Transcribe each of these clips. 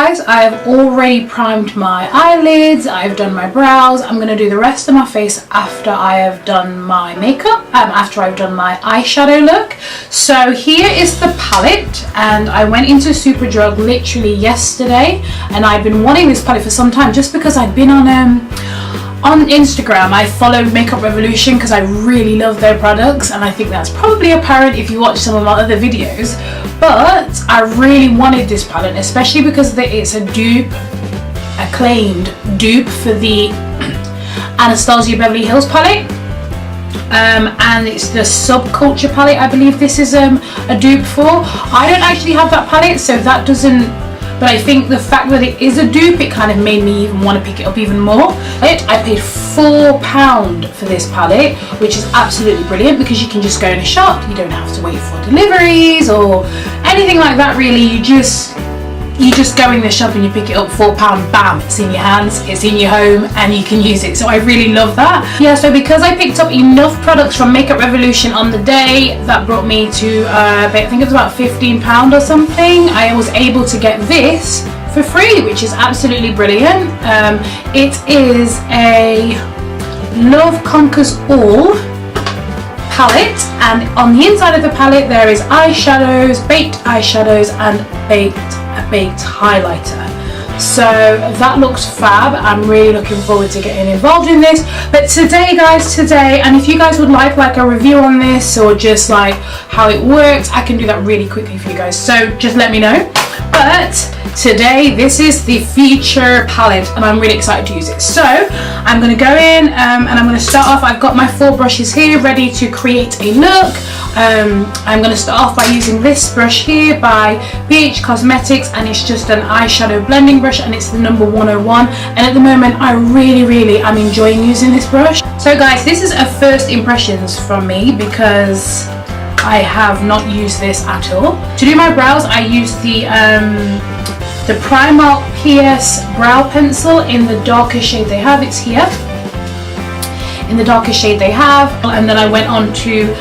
guys, I have already primed my eyelids, I've done my brows. I'm going to do the rest of my face after I have done my makeup, after I've done my eyeshadow look. So here is the palette, and I went into Superdrug literally yesterday, and I've been wanting this palette for some time just because I've been on Instagram. I follow Makeup Revolution because I really love their products, and I think that's probably apparent if you watch some of my other videos. But I really wanted this palette, especially because it's a acclaimed dupe for the Anastasia Beverly Hills palette, and it's the Subculture palette, I believe this is a dupe for. I don't actually have that palette, so that doesn't, but I think the fact that it is a dupe, it kind of made me even want to pick it up even more. I paid £4 for this palette, which is absolutely brilliant because you can just go in a shop. You don't have to wait for deliveries or anything like that really. You just go in the shop and you pick it up, £4, bam, it's in your hands, it's in your home, and you can use it. So I really love that. Yeah, so because I picked up enough products from Makeup Revolution on the day, that brought me to I think it was about £15 or something. I was able to get this for free, which is absolutely brilliant. It is a Love Conquers All palette, and on the inside of the palette there is eyeshadows, baked eyeshadows, and a baked highlighter. So that looks fab. I'm really looking forward to getting involved in this. But today guys, and if you guys would like a review on this or just like how it works, I can do that really quickly for you guys, so just let me know. But today this is the feature palette, and I'm really excited to use it. So I'm going to go in and I'm going to start off. I've got my 4 brushes here ready to create a look. I'm going to start off by using this brush here by BH Cosmetics, and it's just an eyeshadow blending brush, and it's the number 101, and at the moment I really am enjoying using this brush. So guys, this is a first impressions from me because I have not used this at all. To do my brows, I use the Primark PS brow pencil in the darkest shade they have. It's here in the darkest shade they have, and then I went on to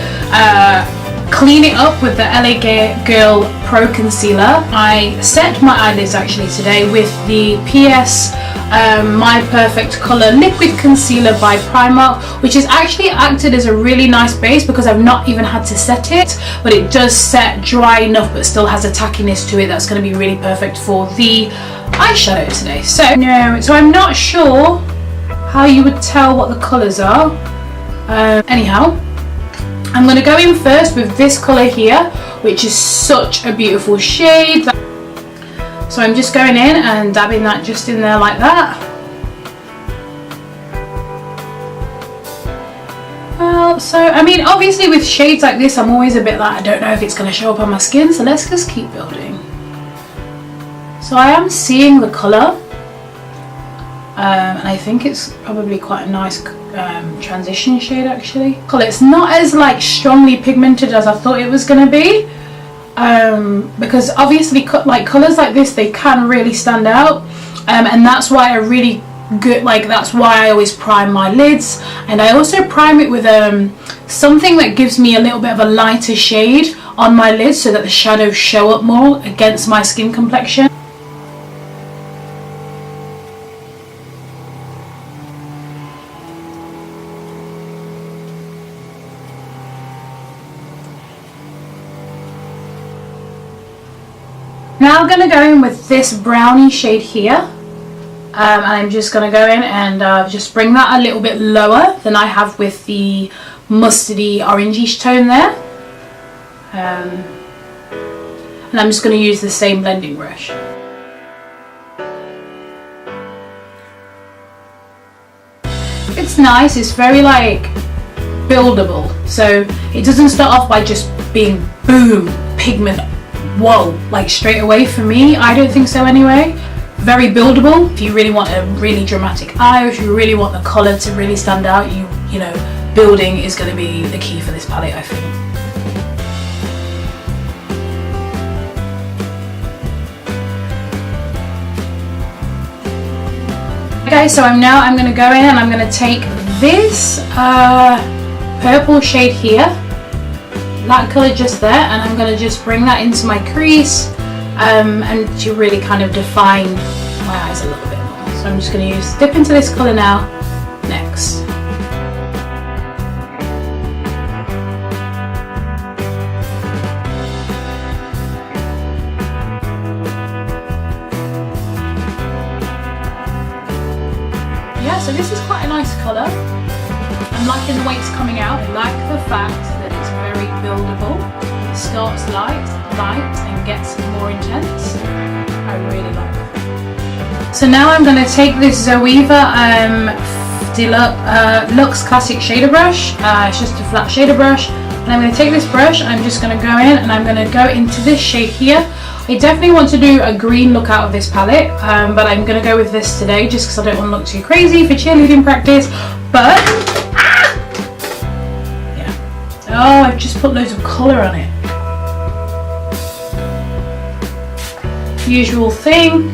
clean it up with the LA Girl Pro Concealer. I set my eyelids actually today with the PS My Perfect Colour Liquid Concealer by Primark, which has actually acted as a really nice base because I've not even had to set it, but it does set dry enough but still has a tackiness to it that's going to be really perfect for the eyeshadow today. So I'm not sure how you would tell what the colours are. Anyhow, I'm going to go in first with this colour here, which is such a beautiful shade. So I'm just going in and dabbing that just in there like that. Well, so I mean, obviously with shades like this, I'm always a bit like, I don't know if it's going to show up on my skin, so let's just keep building. So I am seeing the colour, and I think it's probably quite a nice transition shade actually. It's not as like strongly pigmented as I thought it was going to be. Because obviously colours like this, they can really stand out, and that's why that's why I always prime my lids, and I also prime it with something that gives me a little bit of a lighter shade on my lids so that the shadows show up more against my skin complexion. Now I'm going to go in with this brownie shade here, and I'm just going to go in and just bring that a little bit lower than I have with the mustardy orangish tone there, and I'm just going to use the same blending brush. It's nice, it's very like buildable, so it doesn't start off by just being boom pigment, whoa, like straight away. For me, I don't think so anyway. Very buildable. If you really want a really dramatic eye, or if you really want the colour to really stand out, you know, building is going to be the key for this palette, I think. Okay, so I'm going to go in and I'm going to take this purple shade here, that colour just there, and I'm going to just bring that into my crease and to really kind of define my eyes a little bit more. So I'm just going to dip into this colour now, next. Yeah, so this is quite a nice colour. I'm liking the way it's coming out. I like the fact that it's very buildable. It starts light, and gets more intense. I really like it. So now I'm going to take this Zoeva Luxe Classic Shader Brush. It's just a flat shader brush. And I'm going to take this brush, I'm just going to go in and I'm going to go into this shade here. I definitely want to do a green look out of this palette, but I'm going to go with this today just because I don't want to look too crazy for cheerleading practice. But, yeah. Oh, I've just put loads of colour on it. Usual thing.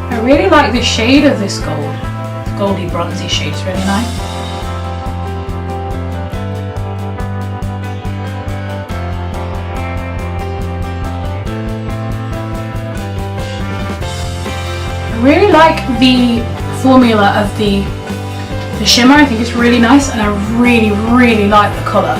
I really like the shade of this gold. Goldy bronzy shade is really nice. I really like the formula of the shimmer. I think it's really nice and I really like the colour.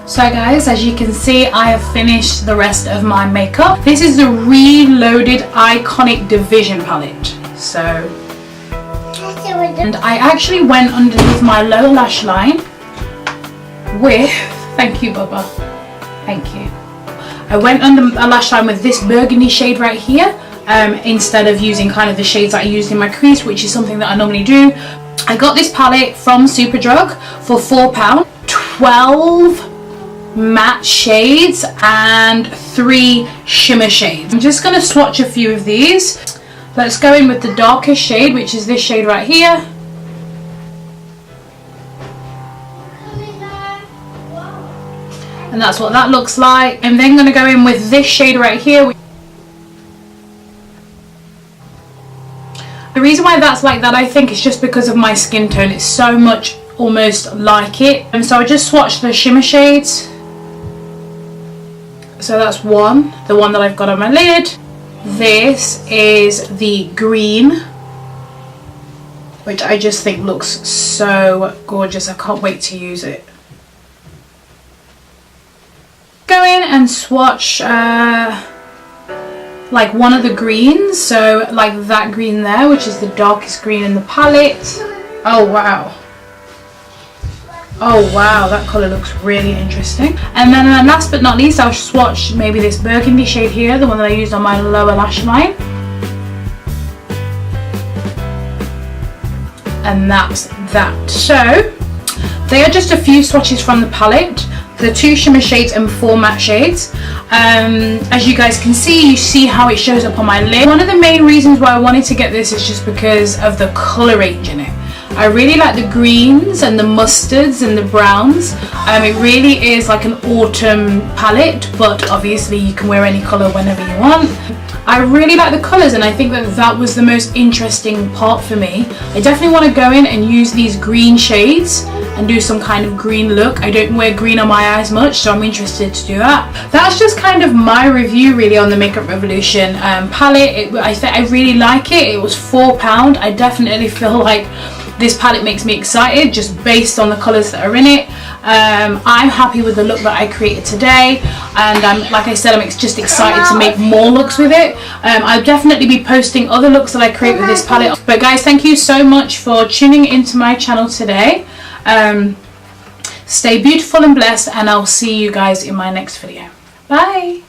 So guys, as you can see, I have finished the rest of my makeup. This is the Reloaded Iconic Division palette. So, and I actually went underneath my lower lash line with, thank you Bubba, thank you. I went under a lash line with this burgundy shade right here, instead of using kind of the shades that I used in my crease, which is something that I normally do. I got this palette from Superdrug for £4, 12 matte shades and 3 shimmer shades. I'm just going to swatch a few of these. Let's go in with the darkest shade, which is this shade right here. And that's what that looks like. I'm then going to go in with this shade right here. The reason why that's like that, I think, is just because of my skin tone. It's so much almost like it. And so I just swatched the shimmer shades. So that's one, the one that I've got on my lid. This is the green, which I just think looks so gorgeous. I can't wait to use it. Go in and swatch like one of the greens, so like that green there, which is the darkest green in the palette. Oh wow. Oh wow, that colour looks really interesting. And then last but not least, I'll swatch maybe this burgundy shade here, the one that I used on my lower lash line. And that's that. So, they are just a few swatches from the palette. The 2 shimmer shades and 4 matte shades. As you guys can see, you see how it shows up on my lid. One of the main reasons why I wanted to get this is just because of the colour range in it. I really like the greens and the mustards and the browns. It really is like an autumn palette, but obviously you can wear any colour whenever you want. I really like the colours, and I think that that was the most interesting part for me. I definitely want to go in and use these green shades and do some kind of green look. I don't wear green on my eyes much, so I'm interested to do that. That's just kind of my review really on the Makeup Revolution palette. I really like it. It was £4. I definitely feel like this palette makes me excited just based on the colours that are in it. I'm happy with the look that I created today, and like I said, I'm just excited to make more looks with it. I'll definitely be posting other looks that I create with this palette. But guys, thank you so much for tuning into my channel today. Stay beautiful and blessed, and I'll see you guys in my next video. Bye!